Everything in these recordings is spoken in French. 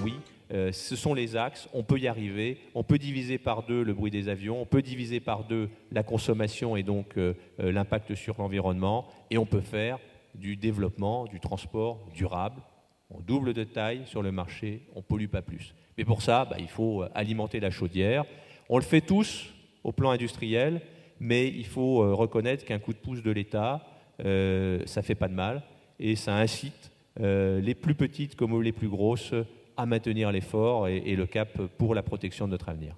Oui, ce sont les axes, on peut y arriver, on peut diviser par deux le bruit des avions, on peut diviser par deux la consommation et donc l'impact sur l'environnement, et on peut faire du développement, du transport durable. On double de taille sur le marché, on ne pollue pas plus. Mais pour ça, il faut alimenter la chaudière. On le fait tous au plan industriel, mais il faut reconnaître qu'un coup de pouce de l'État, ça ne fait pas de mal, et ça incite les plus petites comme les plus grosses à maintenir l'effort et le cap pour la protection de notre avenir.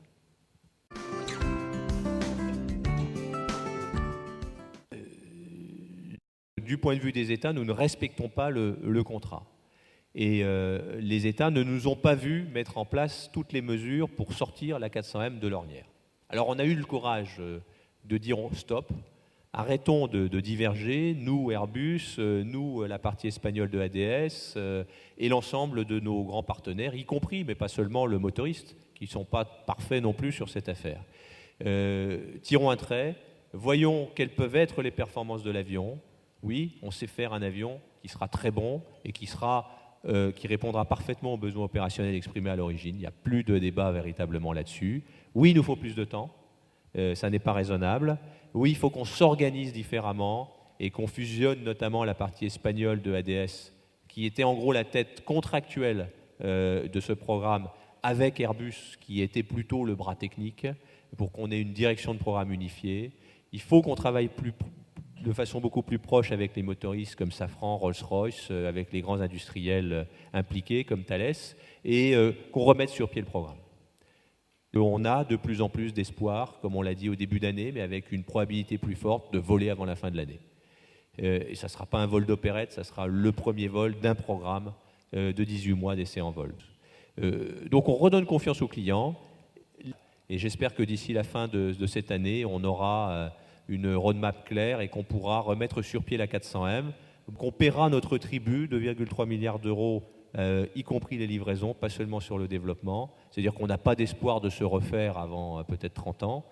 Du point de vue des États, nous ne respectons pas le contrat. Et les États ne nous ont pas vus mettre en place toutes les mesures pour sortir la 400M de l'ornière. Alors on a eu le courage de dire stop, arrêtons de diverger, nous Airbus, nous la partie espagnole de ADS et l'ensemble de nos grands partenaires, y compris, mais pas seulement le motoriste, qui ne sont pas parfaits non plus sur cette affaire. Tirons un trait, voyons quelles peuvent être les performances de l'avion. Oui, on sait faire un avion qui sera très bon et qui répondra parfaitement aux besoins opérationnels exprimés à l'origine. Il n'y a plus de débat véritablement là-dessus. Oui, il nous faut plus de temps. Ça n'est pas raisonnable. Oui, il faut qu'on s'organise différemment et qu'on fusionne notamment la partie espagnole de ADS, qui était en gros la tête contractuelle de ce programme, avec Airbus, qui était plutôt le bras technique, pour qu'on ait une direction de programme unifiée. Il faut qu'on travaille de façon beaucoup plus proche avec les motoristes comme Safran, Rolls-Royce, avec les grands industriels impliqués comme Thales, et qu'on remette sur pied le programme. On a de plus en plus d'espoir, comme on l'a dit au début d'année, mais avec une probabilité plus forte de voler avant la fin de l'année. Et ça ne sera pas un vol d'opérette, ça sera le premier vol d'un programme de 18 mois d'essai en vol. Donc on redonne confiance aux clients, et j'espère que d'ici la fin de cette année, on aura une roadmap claire et qu'on pourra remettre sur pied la 400M, qu'on paiera notre tribut, 2,3 milliards d'euros, y compris les livraisons, pas seulement sur le développement. C'est-à-dire qu'on n'a pas d'espoir de se refaire avant peut-être 30 ans,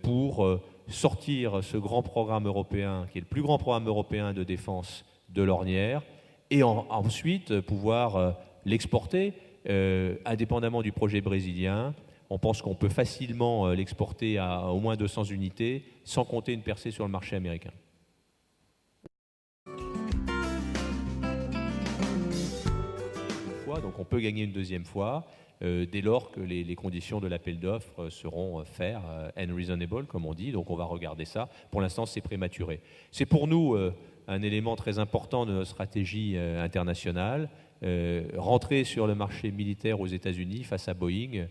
pour sortir ce grand programme européen, qui est le plus grand programme européen de défense de l'ornière, et ensuite pouvoir l'exporter, indépendamment du projet brésilien. On pense qu'on peut facilement l'exporter à au moins 200 unités, sans compter une percée sur le marché américain. Donc on peut gagner une deuxième fois, dès lors que les conditions de l'appel d'offres seront fair and reasonable, comme on dit. Donc on va regarder ça. Pour l'instant, c'est prématuré. C'est pour nous un élément très important de notre stratégie internationale. Rentrer sur le marché militaire aux États-Unis face à Boeing,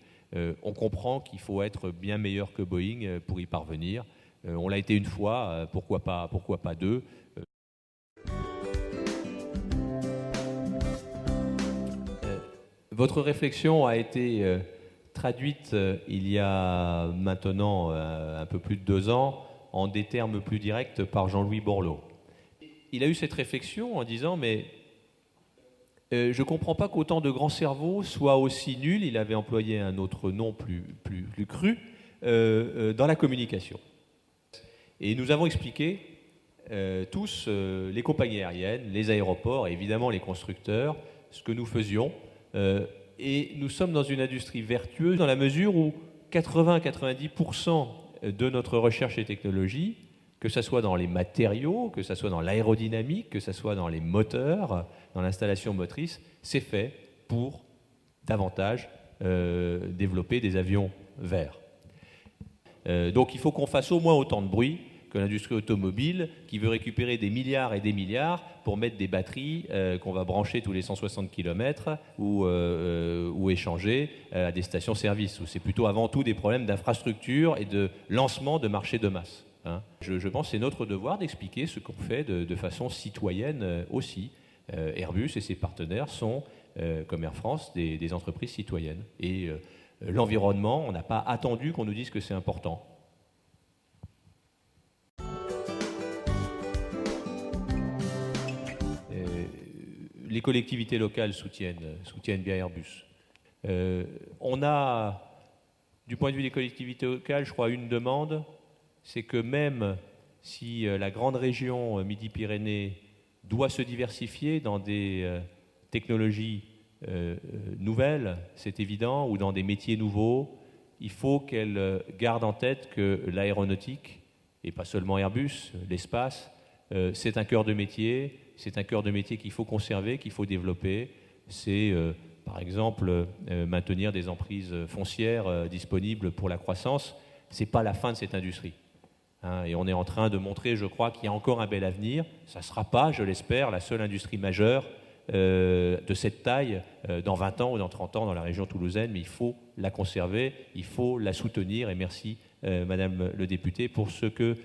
on comprend qu'il faut être bien meilleur que Boeing pour y parvenir. On l'a été une fois, pourquoi pas deux. Votre réflexion a été traduite il y a maintenant un peu plus de 2 ans en des termes plus directs par Jean-Louis Borloo. Il a eu cette réflexion en disant « mais je ne comprends pas qu'autant de grands cerveaux soient aussi nuls », il avait employé un autre nom plus cru, dans la communication. Et nous avons expliqué tous, les compagnies aériennes, les aéroports et évidemment les constructeurs, ce que nous faisions. Et nous sommes dans une industrie vertueuse dans la mesure où 80-90% de notre recherche et technologie, que ce soit dans les matériaux, que ce soit dans l'aérodynamique, que ce soit dans les moteurs, dans l'installation motrice, c'est fait pour davantage développer des avions verts. Donc il faut qu'on fasse au moins autant de bruit que l'industrie automobile qui veut récupérer des milliards et des milliards pour mettre des batteries qu'on va brancher tous les 160 km ou échanger à des stations-service, où c'est plutôt avant tout des problèmes d'infrastructure et de lancement de marchés de masse. Hein. Je pense que c'est notre devoir d'expliquer ce qu'on fait de façon citoyenne aussi. Airbus et ses partenaires sont, comme Air France, des entreprises citoyennes. Et l'environnement, on n'a pas attendu qu'on nous dise que c'est important. Les collectivités locales soutiennent bien Airbus. On a, du point de vue des collectivités locales, je crois, une demande, c'est que même Si la grande région Midi-Pyrénées doit se diversifier dans des technologies nouvelles, c'est évident, ou dans des métiers nouveaux, il faut qu'elle garde en tête que l'aéronautique, et pas seulement Airbus, l'espace, c'est un cœur de métier, c'est un cœur de métier qu'il faut conserver, qu'il faut développer. C'est, par exemple, maintenir des emprises foncières disponibles pour la croissance. Ce n'est pas la fin de cette industrie. Hein, et on est en train de montrer, je crois, qu'il y a encore un bel avenir. Ça ne sera pas, je l'espère, la seule industrie majeure de cette taille dans 20 ans ou dans 30 ans dans la région toulousaine, mais il faut la conserver, il faut la soutenir. Et merci, Madame le député, pour ce que